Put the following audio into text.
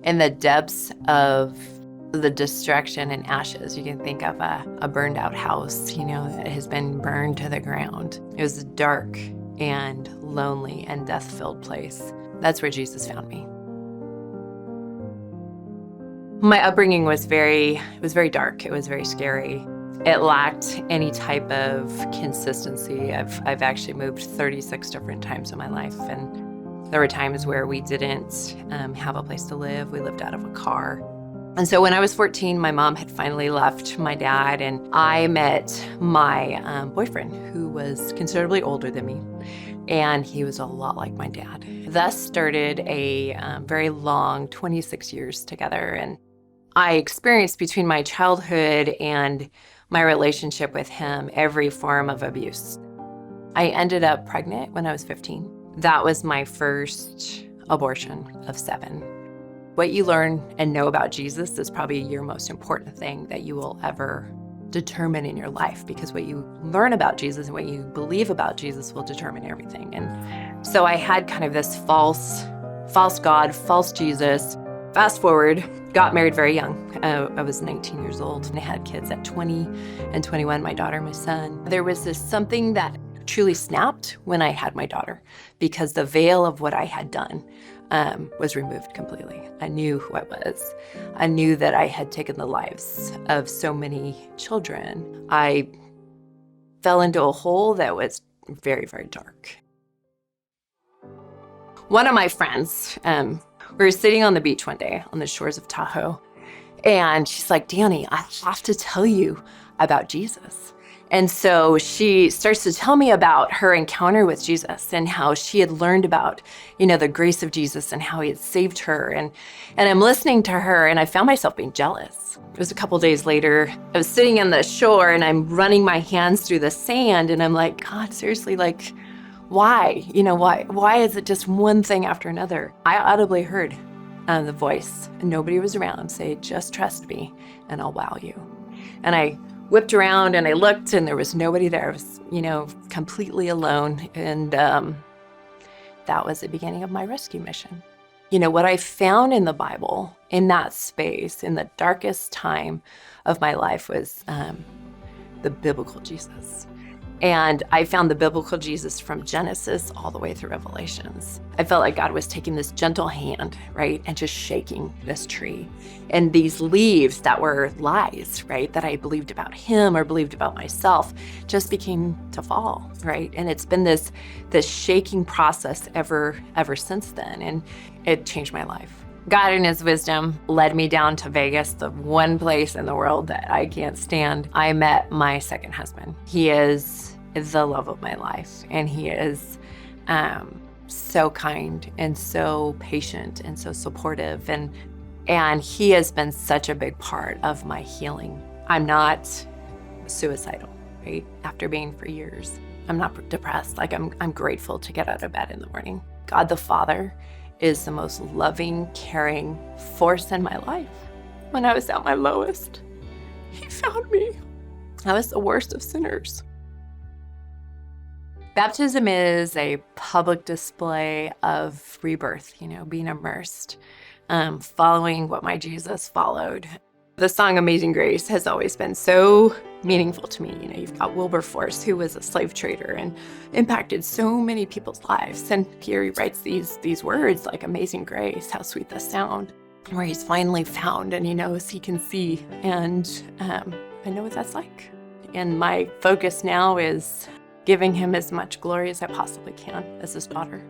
In the depths of the destruction and ashes, you can think of a burned out house, that has been burned to the ground. It was a dark and lonely and death-filled place. That's where Jesus found me. My upbringing was very dark. It was very scary. It lacked any type of consistency. I've actually moved 36 different times in my life, and there were times where we didn't have a place to live. We lived out of a car. And so when I was 14, my mom had finally left my dad, and I met my boyfriend, who was considerably older than me, and he was a lot like my dad. Thus started a very long 26 years together, and I experienced between my childhood and my relationship with him every form of abuse. I ended up pregnant when I was 15. That was my first abortion of 7. What you learn and know about Jesus is probably your most important thing that you will ever determine in your life, because what you learn about Jesus and what you believe about Jesus will determine everything. And so I had kind of this false God, false Jesus. Fast forward, got married very young. I was 19 years old, and I had kids at 20 and 21, my daughter, my son. There was this something that truly snapped when I had my daughter, because the veil of what I had done was removed completely. I knew who I was. I knew that I had taken the lives of so many children. I fell into a hole that was very, very dark. One of my friends, we were sitting on the beach one day on the shores of Tahoe, and she's like, "Danie, I have to tell you about Jesus." And so she starts to tell me about her encounter with Jesus and how she had learned about, the grace of Jesus and how he had saved her. And I'm listening to her, and I found myself being jealous. It was a couple days later. I was sitting on the shore, and I'm running my hands through the sand, and I'm like, God, seriously, like, why? Why is it just one thing after another? I audibly heard the voice, and nobody was around, say, "Just trust me, and I'll wow you." And I whipped around, and I looked, and there was nobody there. I was, completely alone. And that was the beginning of my rescue mission. What I found in the Bible, in that space, in the darkest time of my life, was the biblical Jesus. And I found the biblical Jesus from Genesis all the way through Revelations. I felt like God was taking this gentle hand, right, and just shaking this tree. And these leaves that were lies, right, that I believed about him or believed about myself, just began to fall, right? And it's been this shaking process ever since then, and it changed my life. God in his wisdom led me down to Vegas, the one place in the world that I can't stand. I met my second husband. He is the love of my life, and he is so kind and so patient and so supportive, and he has been such a big part of my healing. I'm not suicidal, right? After being for years, I'm not depressed. Like I'm grateful to get out of bed in the morning. God the Father is the most loving, caring force in my life. When I was at my lowest, he found me. I was the worst of sinners. Baptism is a public display of rebirth, being immersed, following what my Jesus followed. The song Amazing Grace has always been so meaningful to me. You've got Wilberforce, who was a slave trader and impacted so many people's lives. And here he writes these words like, "Amazing grace, how sweet the sound," where he's finally found and he knows he can see. And I know what that's like. And my focus now is giving him as much glory as I possibly can as his daughter.